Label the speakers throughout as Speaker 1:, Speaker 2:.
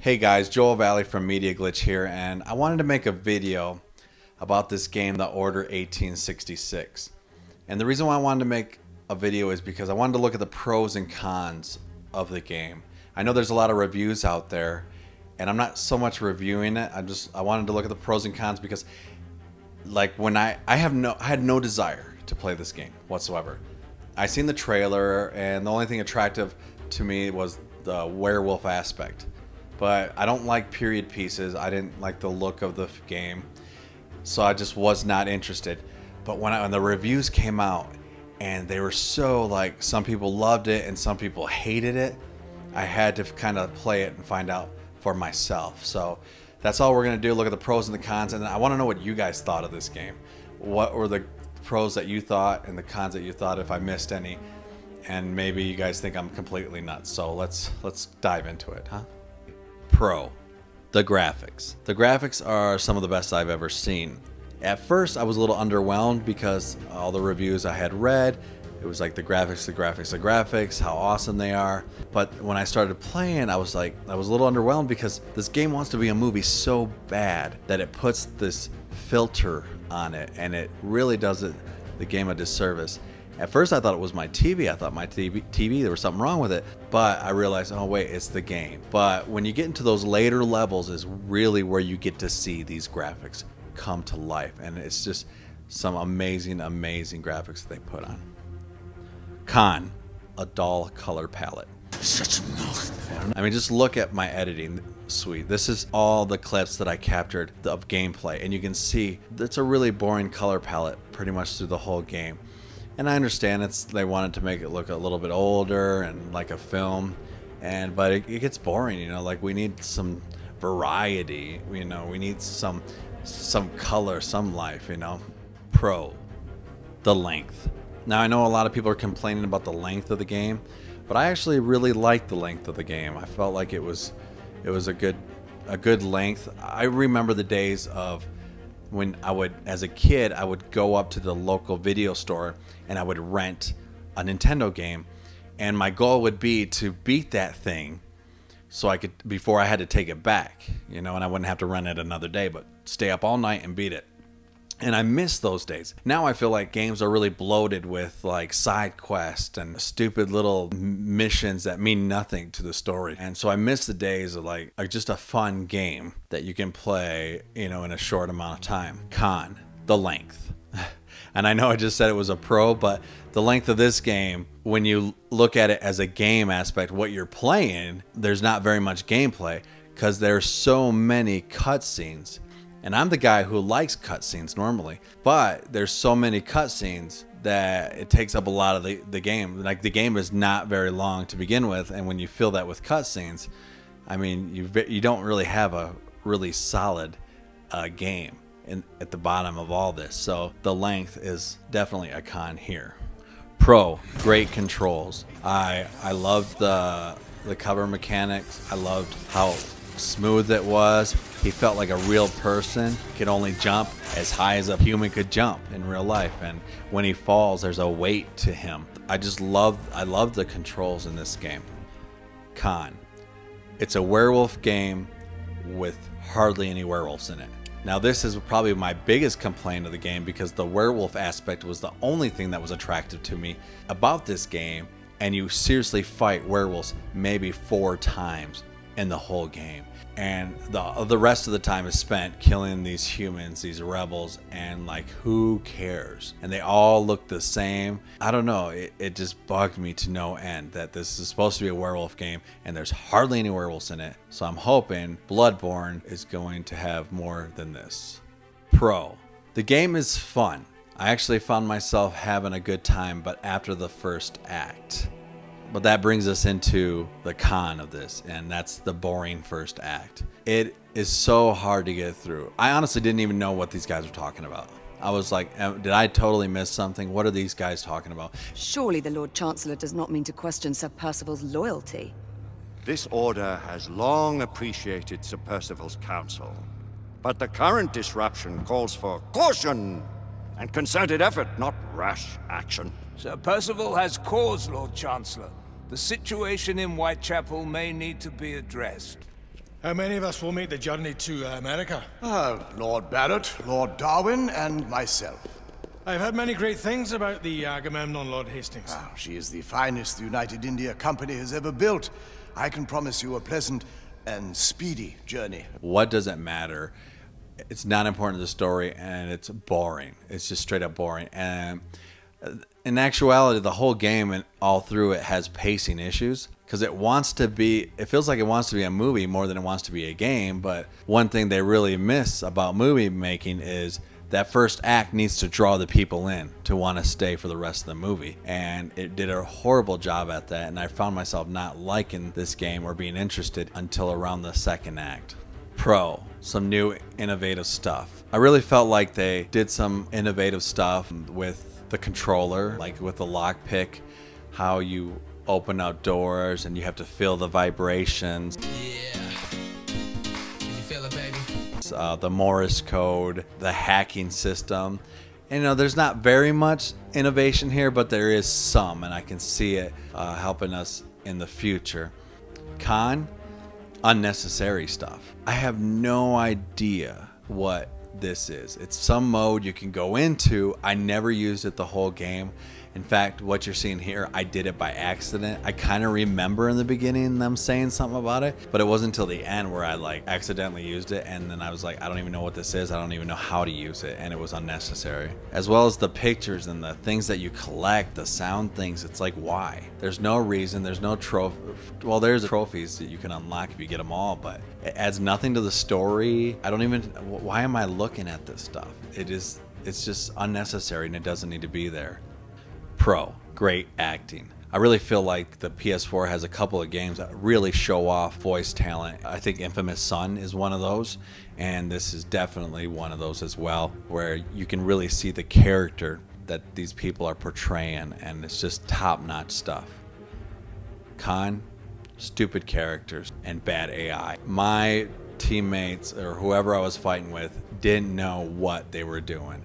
Speaker 1: Hey guys, Joel Vallie from Media Glitch here, and I wanted to make a video about this game, The Order 1866. And the reason why I wanted to make a video is because I wanted to look at the pros and cons of the game. I know there's a lot of reviews out there, and I'm not so much reviewing it. I wanted to look at the pros and cons because, like, when I had no desire to play this game whatsoever. I seen the trailer, and the only thing attractive to me was the werewolf aspect. But I don't like period pieces. I didn't like the look of the game, so I just was not interested. But when the reviews came out, and they were so, like, some people loved it and some people hated it, I had to kind of play it and find out for myself. So that's all we're gonna do. Look at the pros and the cons, and I want to know what you guys thought of this game. What were the pros that you thought and the cons that you thought, if I missed any? And maybe you guys think I'm completely nuts. So let's dive into it, huh? Pro, the graphics. The graphics are some of the best I've ever seen. At first I was a little underwhelmed because all the reviews I had read, it was like the graphics, how awesome they are. But when I started playing, I was a little underwhelmed because this game wants to be a movie so bad that it puts this filter on it, and it really does the game a disservice. At first I thought it was my TV. I thought my TV, there was something wrong with it. But I realized, oh wait, it's the game. But when you get into those later levels is really where you get to see these graphics come to life. And it's just some amazing, amazing graphics that they put on. Con, a dull color palette.
Speaker 2: Such milk.
Speaker 1: I mean, just look at my editing suite. This is all the clips that I captured of gameplay. And you can see it's a really boring color palette pretty much through the whole game. And I understand they wanted to make it look a little bit older and like a film, but it gets boring, you know. Like, we need some variety, you know. We need some color, some life, you know. Pro, the length. Now I know a lot of people are complaining about the length of the game, but I actually really liked the length of the game. I felt like it was a good length. I remember the days of when as a kid, I would go up to the local video store and I would rent a Nintendo game, and my goal would be to beat that thing so I could, before I had to take it back, you know, and I wouldn't have to rent it another day, but stay up all night and beat it. And I miss those days. Now I feel like games are really bloated with, like, side quests and stupid little missions that mean nothing to the story. And so I miss the days of like just a fun game that you can play, you know, in a short amount of time. Con, the length. And I know I just said it was a pro, but the length of this game, when you look at it as a game aspect, what you're playing, there's not very much gameplay because there's so many cutscenes. And I'm the guy who likes cutscenes normally, but there's so many cutscenes that it takes up a lot of the game. Like, the game is not very long to begin with, and when you fill that with cutscenes, I mean, you don't really have a really solid game at the bottom of all this. So the length is definitely a con here. Pro, great controls. I loved the cover mechanics. I loved how smooth it was. He felt like a real person. He could only jump as high as a human could jump in real life, and when he falls, there's a weight to him. I love the controls in this game. Con, it's a werewolf game with hardly any werewolves in it. Now, this is probably my biggest complaint of the game because the werewolf aspect was the only thing that was attractive to me about this game, and you seriously fight werewolves maybe 4 times in the whole game, and the rest of the time is spent killing these humans, these rebels, and, like, who cares? And they all look the same. I don't know, it just bugged me to no end that this is supposed to be a werewolf game and there's hardly any werewolves in it. So I'm hoping Bloodborne is going to have more than this. Pro, the game is fun. I actually found myself having a good time, but after the first act. But that brings us into the con of this, and that's the boring first act. It is so hard to get through. I honestly didn't even know what these guys were talking about. I was like, did I totally miss something? What are these guys talking about?
Speaker 3: Surely the Lord Chancellor does not mean to question Sir Percival's loyalty.
Speaker 2: This order has long appreciated Sir Percival's counsel, but the current disruption calls for caution and concerted effort, not rash action.
Speaker 4: Sir Percival has cause, Lord Chancellor. The situation in Whitechapel may need to be addressed.
Speaker 5: How many of us will make the journey to America?
Speaker 6: Lord Barrett, Lord Darwin, and myself.
Speaker 5: I've heard many great things about the Agamemnon, Lord Hastings.
Speaker 6: She is the finest the United India Company has ever built. I can promise you a pleasant and speedy journey.
Speaker 1: What does it matter? It's not important to the story, and it's boring. It's just straight up boring. And in actuality, the whole game and all through it has pacing issues because it feels like it wants to be a movie more than it wants to be a game. But one thing they really miss about movie making is that first act needs to draw the people in to want to stay for the rest of the movie. And it did a horrible job at that. And I found myself not liking this game or being interested until around the second act. Pro, some new innovative stuff. I really felt like they did some innovative stuff with the controller, like with the lockpick, how you open out doors and you have to feel the vibrations.
Speaker 7: Yeah. Can you feel it, baby?
Speaker 1: The Morse code, the hacking system. And, you know, there's not very much innovation here, but there is some, and I can see it helping us in the future. Con, unnecessary stuff. I have no idea what this is. It's some mode you can go into. I never used it the whole game. In fact, what you're seeing here, I did it by accident. I kind of remember in the beginning them saying something about it, but it wasn't until the end where I like accidentally used it, and then I was like, I don't even know what this is. I don't even know how to use it, and it was unnecessary. As well as the pictures and the things that you collect, the sound things. It's like, why? There's no reason. There's no trophy. Well, there's trophies that you can unlock if you get them all, but it adds nothing to the story. I don't even. Why am I looking at this stuff? It's just unnecessary, and it doesn't need to be there. Pro, great acting. I really feel like the PS4 has a couple of games that really show off voice talent. I think Infamous Son is one of those, and this is definitely one of those as well, where you can really see the character that these people are portraying, and it's just top-notch stuff. Con, stupid characters and bad AI. My teammates or whoever I was fighting with didn't know what they were doing.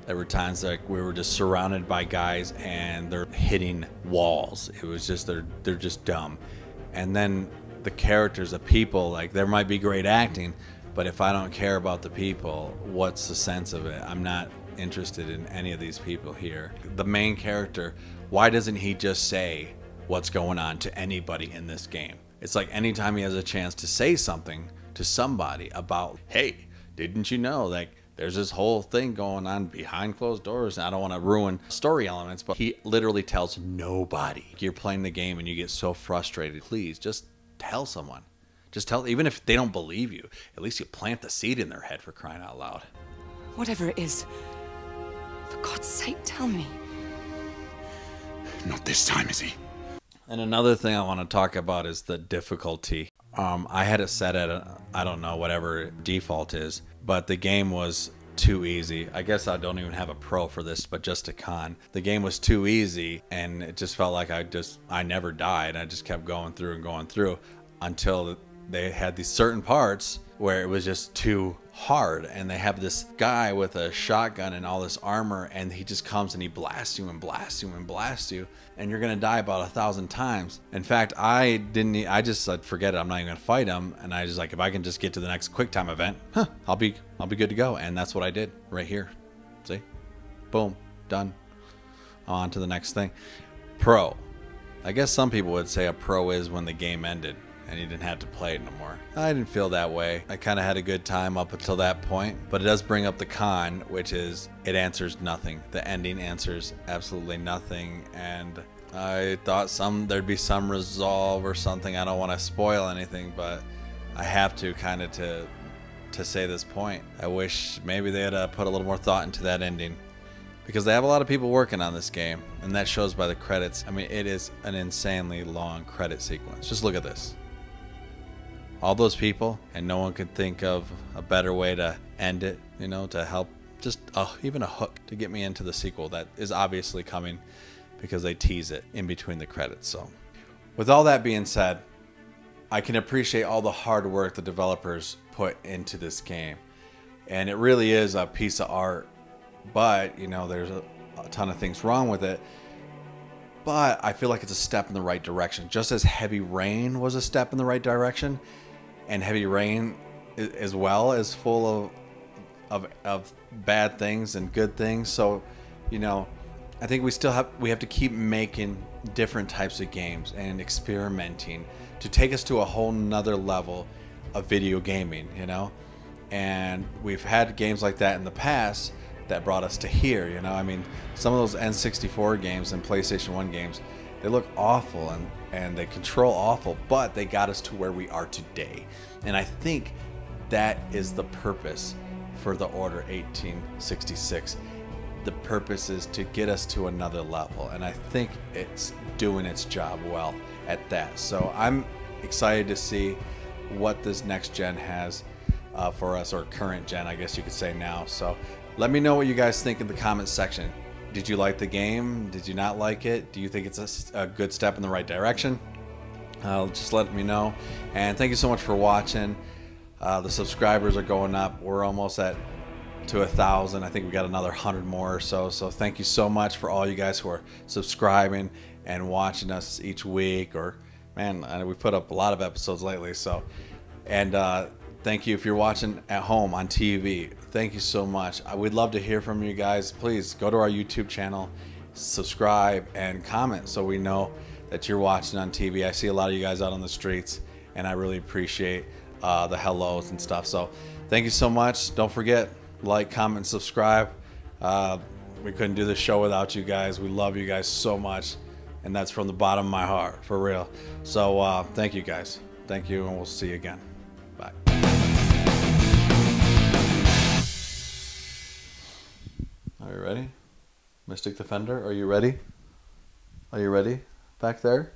Speaker 1: There were times like we were just surrounded by guys and they're hitting walls. It was just they're just dumb. And then the characters, the people, like there might be great acting, but if I don't care about the people, what's the sense of it? I'm not interested in any of these people here. The main character, why doesn't he just say what's going on to anybody in this game? It's like anytime he has a chance to say something to somebody about, hey, didn't you know, like, there's this whole thing going on behind closed doors, and I don't want to ruin story elements, but he literally tells nobody. You're playing the game and you get so frustrated. Please, just tell someone. Just tell, even if they don't believe you, at least you plant the seed in their head, for crying out loud.
Speaker 3: Whatever it is, for God's sake, tell me.
Speaker 8: Not this time, is he?
Speaker 1: And another thing I want to talk about is the difficulty. I had it set at, I don't know, whatever default is, but the game was too easy. I guess I don't even have a pro for this, but just a con. The game was too easy, and it just felt like I never died. I just kept going through and going through until they had these certain parts where it was just too hard, and they have this guy with a shotgun and all this armor, and he just comes and he blasts you and blasts you and blasts you, and you're gonna die about 1,000 times. In fact, I just said, forget it, I'm not even gonna fight him, and I just like, if I can just get to the next quick time event, I'll be good to go. And that's what I did right here. See, boom, done. On to the next thing. Pro, I guess some people would say a pro is when the game ended and you didn't have to play it no more. I didn't feel that way. I kind of had a good time up until that point, but it does bring up the con, which is it answers nothing. The ending answers absolutely nothing, and I thought there'd be some resolve or something. I don't want to spoil anything, but I have to kind of to say this point. I wish maybe they had put a little more thought into that ending, because they have a lot of people working on this game, and that shows by the credits. I mean, it is an insanely long credit sequence. Just look at this. All those people, and no one could think of a better way to end it, you know, to help just even a hook to get me into the sequel that is obviously coming, because they tease it in between the credits. So with all that being said, I can appreciate all the hard work the developers put into this game, and it really is a piece of art. But you know, there's a ton of things wrong with it, but I feel like it's a step in the right direction. Just as Heavy Rain was a step in the right direction, and Heavy Rain as well is full of bad things and good things. So, you know, I think we have to keep making different types of games and experimenting to take us to a whole nother level of video gaming, you know. And we've had games like that in the past that brought us to here, you know. I mean, some of those N64 games and PlayStation 1 games, they look awful and they control awful, but they got us to where we are today. And I think that is the purpose for the Order 1866. The purpose is to get us to another level, and I think it's doing its job well at that. So I'm excited to see what this next gen has for us, or current gen, I guess you could say now. So let me know what you guys think in the comments section. Did you like the game? Did you not like it? Do you think it's a good step in the right direction? Just let me know. And thank you so much for watching. The subscribers are going up. We're almost to 1,000. I think we got another 100 more or so. So thank you so much for all you guys who are subscribing and watching us each week. Or man, we put up a lot of episodes lately. So, and thank you if you're watching at home on TV. Thank you so much. I would love to hear from you guys. Please go to our YouTube channel, subscribe, and comment so we know that you're watching on TV. I see a lot of you guys out on the streets, and I really appreciate the hellos and stuff. So thank you so much. Don't forget, like, comment, subscribe. We couldn't do this show without you guys. We love you guys so much, and that's from the bottom of my heart, for real. So thank you guys. Thank you, and we'll see you again. Bye. Are you ready? Mystic Defender, are you ready? Are you ready back there?